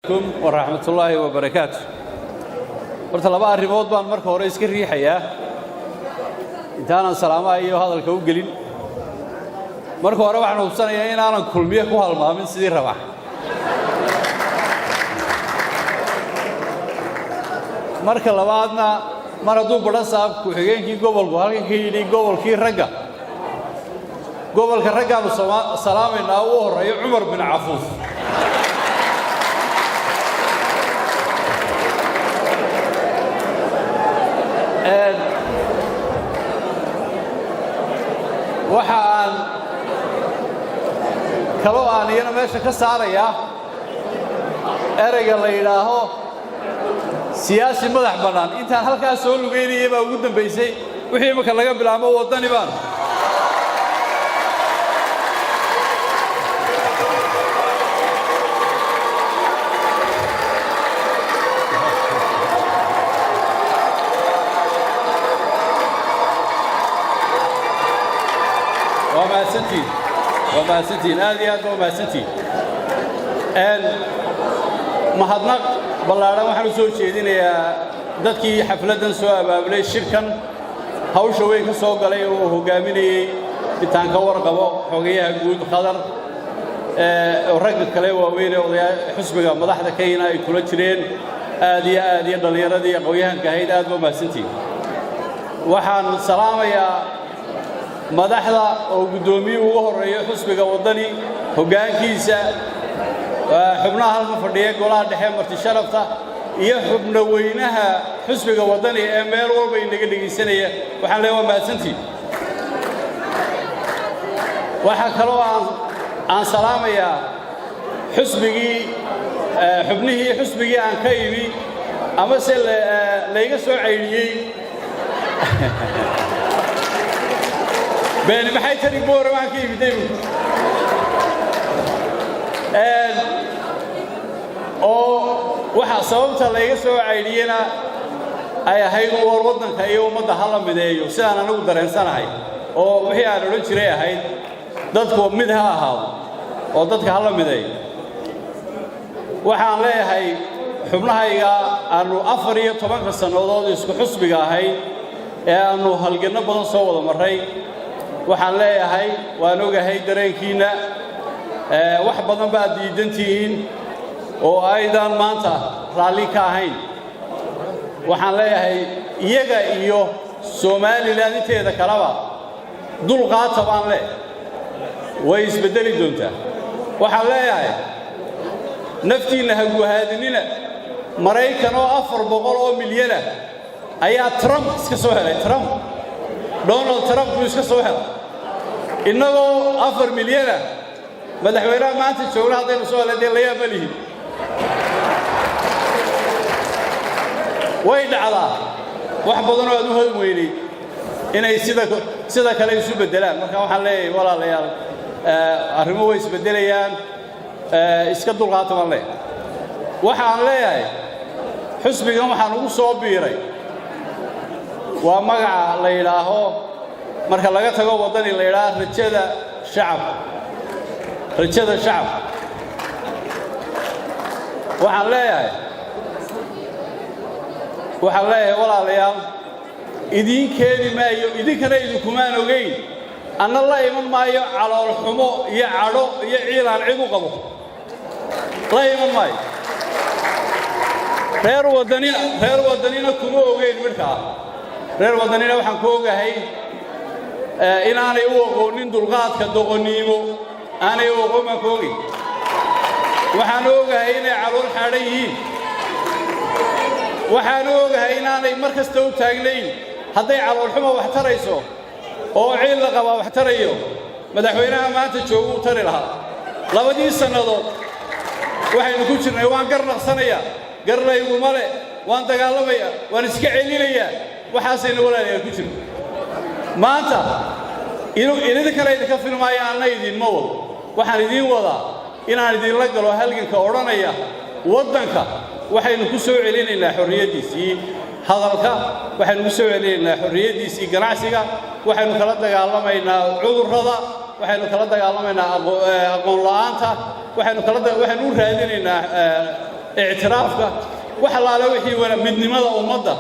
ورحمة الله وبركاته. horta laba arrimood baan marka hore iska riixayaa intaan salaamo iyo hadalka u gelin marka hore waxaan hubsanayaa in aanan kulmiye ku halmaamin sidii raba marka labaadna mar hadduu badhan saab ku xigeenkii gobolku halkan ka yidhi gobolkii ragga gobolka raggaanu salaamaynaa u horeeyo Cumar bin Cafuuf waxaan kaloo aan iyana meesha ka saarayaa ereyga la yidhaaho siyaasi madax bannaan intaan halkaas soo lugeynayay baa ugu dambaysay wixii marka laga bilaabo waddani baan وما سنتين هذه وما سنتين mahadnaq ballaaran waxaan u soo jeedinayaa dadkii xafladan soo abaabulay shirkan hawsha weyn ka soo galay oo hogaaminayay intaan ka warqabo xogayaha guud qadar oo rag kale waaweyn oo xisbiga madaxda kayna ay kula jireen aad iyo dhalinyaradii aqoonyahanka ahayd aad u mahadsantiin waxaan salaamayaa madaxda oo gudoomiye ugu horeeyo xisbiga wadani hogaankiisa xubnaha halka fadhiya golaha dhexe marti sharafta iyo xubno weynaha xisbiga wadani ee meel walba inaga dhigeysanaya waxaan leeyahay mahadsantiin waxa kaloo aan salaamayaa xubnihii xisbigii aan ka yimi ama se layga soo ceyliyey بين محي تري بورا ما كيف يديروا waxa sababta laga soo ceeliyana ay ahayd war wadanka iyo umada hala mideeyo sidaan anagu dareensanahay oo wixii aan oran jiray ahayd dadku mid ha ahaado oo dadka hala mideeyo waxaan leeyahay xubnahayga aanu 14 sanadood isku xusbiga ahay ee aanu halgano badan soo wada maray waxaan leeyahay waan ogahay dareenkiina wax badan baad diidantihiin oo aydan maanta raali ka ahayn waxaan leeyahay iyaga iyo Soomaaliland inteeda kalaba dulqaad baan way isbedeli doontaa waxaan leeyahay naftiina ha guhaadinina Mareykan oo 400 milyan ayaa Trump iska soo helay Donald Trump iska soo helay inagoo 4 milyan madaxweynaha maanta jooga hadaynu soo helay la yaabalihi way dhacdaa wax badan oo aad u hal weynay inay sida kale isu bedelaan marka waxaan leeyahay walaalayaal arrimo way isbedelayaan iska dulqaata ma waxaan leeyahay xisbigan waxaan ugu soo biiray waa magaca la yiraaho marka laga tago wadani la yiraahdo rajada shacab waxaan leeyahay walaalayaal idinkeedi maayo idinkana idinkumaan ogeyn anna la iman maayo calool xumo iyo cadho iyo ciidan cid u qabo la iman maayo reer wadanina kuma ogeyn markaa reer wadanina waxaan ku ogahay inaanay u aqoonin dulqaadka doqoniimo aanay u aqoon ku ogeyn waxaan ogahay inay calool xaadhan yihiin waxaan ogahay inaanay markasta u taagnayn hadday calool xumo wax tarayso oo ciil la qaba wax tarayo madaxweynaha maanta jooga u tari lahaa labadii sanadood waxaynu ku jirnay waan garnaqsanaya garlaygu male waan dagaalamaya waan iska celinaya waxaasayna walaalayaal ku jirnay maanta inuu kale idinka filmaayo aan idin ma wado waxaan idin wadaa inaan idin la galo halganka oranaya wadanka waxaynu ku soo celinaynaa xorriyadiisii hadalka waxaynu ku soo celinaynaa xorriyadiisii ganacsiga waxaynu kala dagaalamaynaa cudurrada waxaynu kala dagaalamaynaa aqoon la'aanta waxaynu u raadinaynaa اعترافك وحلا لو وحي ولا من لماذا أمضى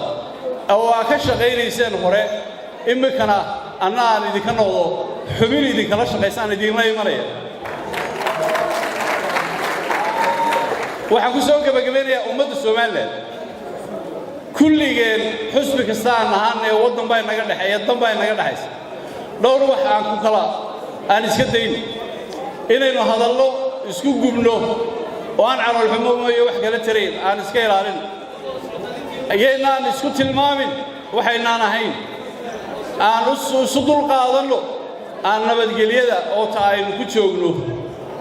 أو أكش غير إنسان هراء إما كان أنا اللي كانوا حبيبي اللي كانوا شقيسان دي ما يمريا waxaan ku soo gabagabeeyaa ummadda Soomaaliland kulligeen xusbi kasta aan ee wadan bay naga dhaxeeya dan bay naga dhaxaysa dhowr wax aan ku kala aan iska dayno inaynu hadallo isku gubno oo aan calool xumo iyo wax kala tareen aan iska ilaalin ayaan isku tilmaamin waxaynaan ahayn aan u dul qaadano aan nabadgelyada oo taaynu ku joogno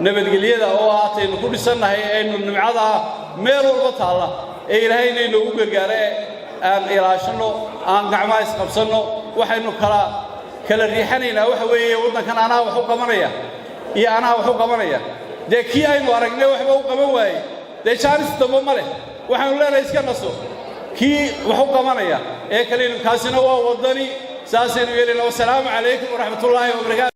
nabadgelyada oo aataynu ku dhisanahay aynu nimcada meel walba taala ee ilaahayna inuu gargaaray aan ilaashano aan gacmaha isqabsano waxaynu kala riixanaynaa waxa weeye wadankan anaa wax u qabanaya iyo anaa wax u qabanaya kii aynu aragnay waxba u qaban waayay jaaris dabo ma leh waxaanu leenahay iska naso kii wax u qabanaya ee kale kaasina waa wadani saasaynu yeelina wassalaamu calaykum waraxmatullaahi wabarakaatuh